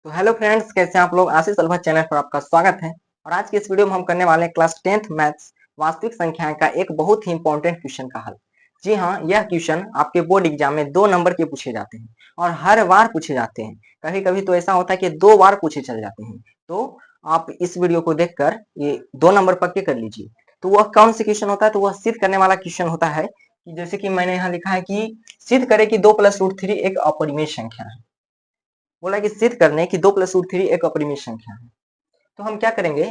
तो hello friends, कैसे हैं आप लोग। आशीष अलभा चैनल पर आपका स्वागत है। और आज की इस वीडियो में हम करने वाले हैं क्लास 10th मैथ्स वास्तविक संख्याएं का एक बहुत ही इंपॉर्टेंट क्वेश्चन का हल। जी हाँ, यह क्वेश्चन आपके बोर्ड एग्जाम में 2 नंबर के पूछे जाते हैं और हर बार पूछे जाते हैं। कभी कभी तो ऐसा होता है कि 2 बार पूछे चल जाते हैं। तो आप इस वीडियो को देखकर ये 2 नंबर पक्के कर लीजिए। तो वह कौन सी क्वेश्चन होता है, तो वह सिद्ध करने वाला क्वेश्चन होता है कि जैसे कि मैंने यहाँ लिखा है कि सिद्ध करें कि 2 + √3 एक अपरिमेय संख्या है। बोला कि सिद्ध करने की 2 + √3 एक अपरिमेय संख्या है। तो हम क्या करेंगे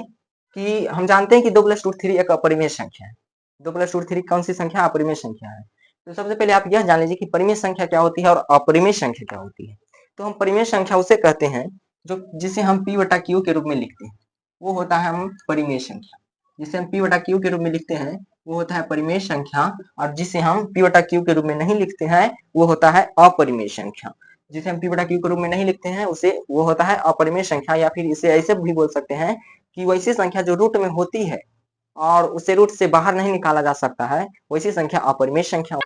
कि हम जानते हैं कि 2 + √3 एक अपरिमेय संख्या है। 2 + √3 कौन सी संख्या? अपरिमेय संख्या है। तो सबसे पहले आप यह जान लीजिए कि परिमेय संख्या क्या होती है और अपरिमेय संख्या क्या होती है। तो हम परिमेय संख्या उसे कहते हैं जो जिसे हम p/q के रूप में लिखते हैं, वो होता है हम परिमेय संख्या। जिसे हम p/q के रूप में लिखते हैं वो होता है परिमेय संख्या, और जिसे हम p/q के रूप में नहीं लिखते हैं वो होता है अपरिमेय संख्या। जिसे हम p/q के रूप में नहीं लिखते हैं उसे वो होता है अपरिमेय संख्या, या फिर इसे ऐसे भी बोल सकते हैं कि वैसी संख्या जो रूट में होती है और उसे रूट से बाहर नहीं निकाला जा सकता है, वैसी संख्या अपरिमेय संख्या।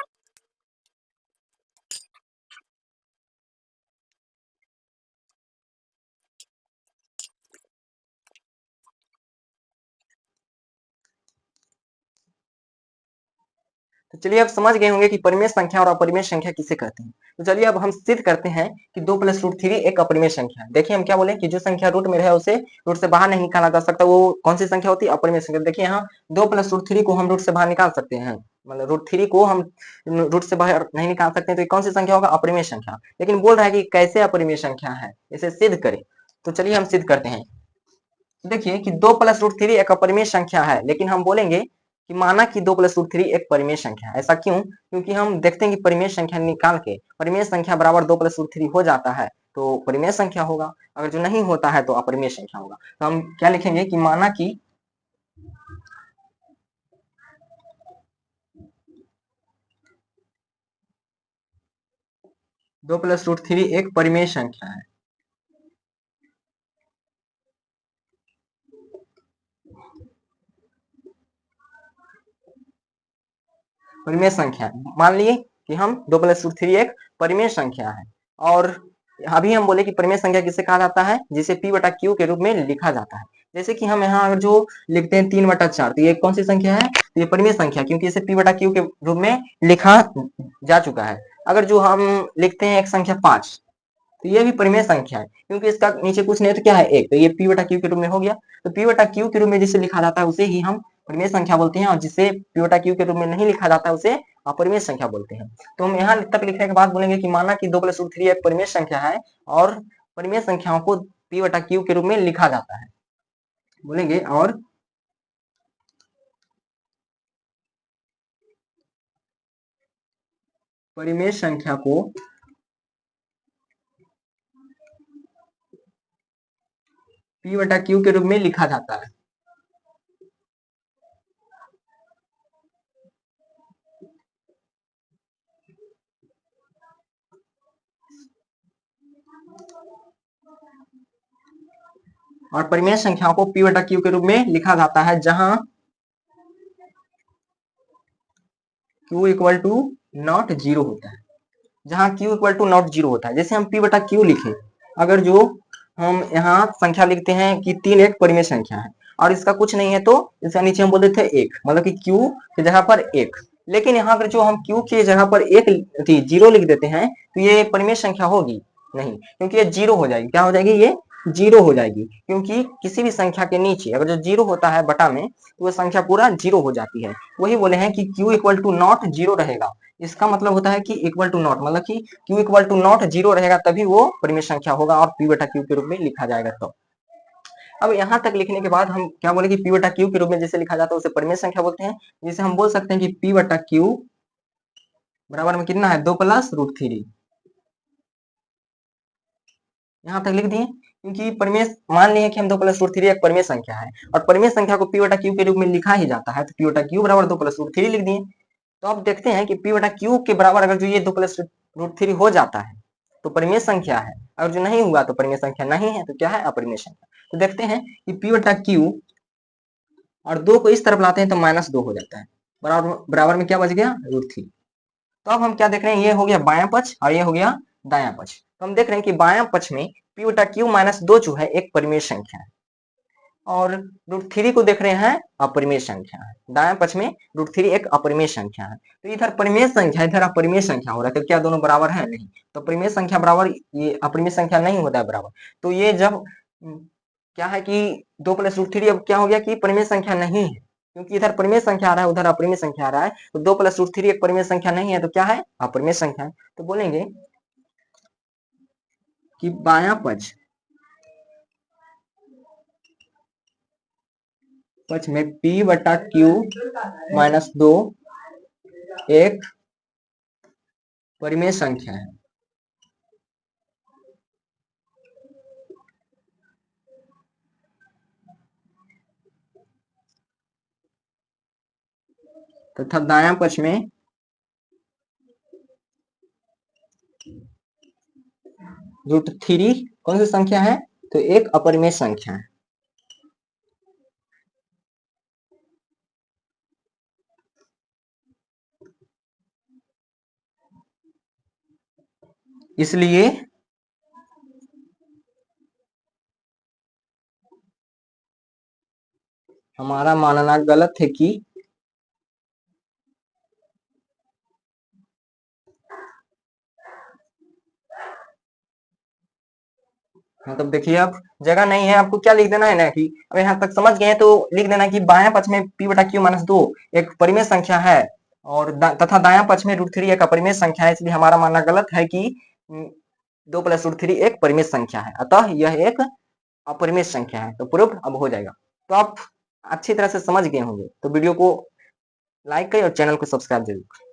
तो चलिए अब समझ गए होंगे कि परिमेय संख्या और अपरिमेय संख्या किसे कहते हैं। तो चलिए अब हम सिद्ध करते हैं कि 2 + √3 एक अपरिमेय संख्या है। देखिए हम क्या बोले कि जो संख्या रूट में रहे उसे रूट से बाहर नहीं निकाला जा सकता, वो कौन सी संख्या होती है? अपरिमेय संख्या। देखिए यहाँ 2 + √3 को हम रूट से बाहर निकाल सकते हैं, मतलब √3 को हम रूट से बाहर नहीं निकाल सकते, तो कौन सी संख्या होगा? अपरिमेय संख्या। लेकिन बोल रहा है कि कैसे अपरिमेय संख्या है, इसे सिद्ध करें। तो चलिए हम सिद्ध करते हैं। देखिए कि 2 + √3 एक अपरिमेय संख्या है, लेकिन हम बोलेंगे कि माना कि 2 + √3 एक परिमेय संख्या है। ऐसा क्यों? क्योंकि हम देखते हैं कि परिमेय संख्या निकाल के परिमेय संख्या बराबर 2 + √3 हो जाता है तो परिमेय संख्या होगा, अगर जो नहीं होता है तो अपरिमेय संख्या होगा। तो हम क्या लिखेंगे कि माना कि 2 + √3 एक परिमेय संख्या है। परिमेय संख्या मान लिए कि हम 2 + √3 एक परिमेय संख्या है। और अभी हम बोले कि परिमेय संख्या किसे कहा जाता है? जिसे p/q के रूप में लिखा जाता है। जैसे कि हम यहाँ अगर जो लिखते हैं 3/4, तो ये कौन सी संख्या है? तो ये परिमेय संख्या, क्योंकि इसे p/q के रूप में लिखा जा चुका है। अगर जो हम लिखते हैं एक संख्या 5, तो ये भी परिमेय संख्या है, क्योंकि इसका नीचे कुछ नहीं तो क्या है? एक, तो ये p/q के रूप में हो गया। तो p/q के रूप में जिसे लिखा जाता है उसे ही हम परिमेय संख्या बोलते हैं, और जिसे p/q के रूप में नहीं लिखा जाता है उसे अपरिमेय संख्या बोलते हैं। तो हम यहाँ तक लिखने के बाद बोलेंगे कि माना कि 2 + √3 एक परिमेय संख्या है और परिमेय संख्याओं को p/q के रूप में लिखा जाता है। बोलेंगे और परिमेय संख्या को p/q के रूप में लिखा जाता है। और परिमेय संख्याओं को p/q के रूप में लिखा जाता है जहां q = नॉट जीरो होता है। जहां q = नॉट जीरो होता है, जैसे हम p/q लिखे, अगर जो हम यहाँ संख्या लिखते हैं कि 3 एक परिमेय संख्या है और इसका कुछ नहीं है, तो इसका नीचे हम बोल देते हैं 1, मतलब कि q की जगह पर 1। लेकिन यहाँ अगर जो हम q की जगह पर 1 जीरो लिख देते हैं तो ये परिमेय संख्या होगी नहीं, क्योंकि ये जीरो हो जाएगी। क्या हो जाएगी? ये जीरो हो जाएगी, क्योंकि किसी भी संख्या के नीचे अगर जो जीरो होता है बटा में, तो वह संख्या पूरा जीरो हो जाती है। वही बोले हैं कि q = नॉट जीरो रहेगा। इसका मतलब होता है कि इक्वल टू नॉट, मतलब कि q = नॉट जीरो रहेगा तभी वो परिमेय संख्या होगा और p/q के रूप में लिखा जाएगा। तो अब यहाँ तक लिखने के बाद हम क्या बोले कि p/q के रूप में जैसे लिखा जाता है उसे परिमेय संख्या बोलते हैं। जिसे हम बोल सकते हैं कि p/q बराबर में कितना है? 2 + √3। यहाँ तक लिख दिए, क्योंकि परिमेय मान लिए कि हम 2 + √3 एक परिमेय संख्या है और परिमेय संख्या को p/q के रूप में लिखा ही जाता है, तो p/q बराबर 2 + √3 लिख दिए। तो अब देखते हैं कि p/q के बराबर अगर जो ये 2 + √3 हो जाता है तो परिमेय संख्या है, अगर जो नहीं हुआ तो परिमेय संख्या नहीं है, तो क्या है? अपरिमेय संख्या। तो देखते हैं कि p/q और 2 को इस तरफ लाते हैं तो -2 हो जाता है, बराबर बराबर में क्या बच गया? √3। तो अब हम क्या देख रहे हैं? ये हो गया बायां पक्ष और ये हो गया दायां पक्ष। तो हम देख रहे हैं कि बायां पक्ष में p बटा q माइनस 2 जो है एक परिमेय संख्या है और √3 को देख रहे हैं अपरिमेय संख्या है। दाएं पक्ष में √3 एक अपरिमेय संख्या है, तो इधर परिमेय संख्या इधर अपरिमेय संख्या हो रहा है, तो क्या दोनों बराबर है? नहीं। तो परिमेय संख्या बराबर ये अपरिमेय संख्या नहीं होता है बराबर। तो ये जब क्या है कि 2 + √3 अब क्या हो गया कि परिमेय संख्या नहीं है, क्योंकि इधर परिमेय संख्या आ रहा है उधर अपरिमेय संख्या आ रहा है, तो 2 + √3 एक परिमेय संख्या नहीं है, तो क्या है? अपरिमेय संख्या है। तो बोलेंगे कि बायां पक्ष में p बटा q माइनस 2 एक परिमेय संख्या है। तथा दायां पक्ष में √3 कौन सी संख्या है? तो एक अपरिमेय संख्या है। इसलिए हमारा मानना गलत है कि मतलब देखिए अब जगह नहीं है, आपको क्या लिख देना है ना कि अब यहाँ तक समझ गए तो लिख देना कि बायां पक्ष में p बटा q माइनस 2 एक परिमेय संख्या है और तथा दायां पक्ष में √3 एक अपरिमेय संख्या है, इसलिए हमारा मानना गलत है कि 2 + √3 एक परिमेय संख्या है, अतः यह एक अपरिमेय संख्या है। तो प्रूफ अब हो जाएगा। तो आप अच्छी तरह से समझ गए होंगे, तो वीडियो को लाइक करें और चैनल को सब्सक्राइब जरूर करें।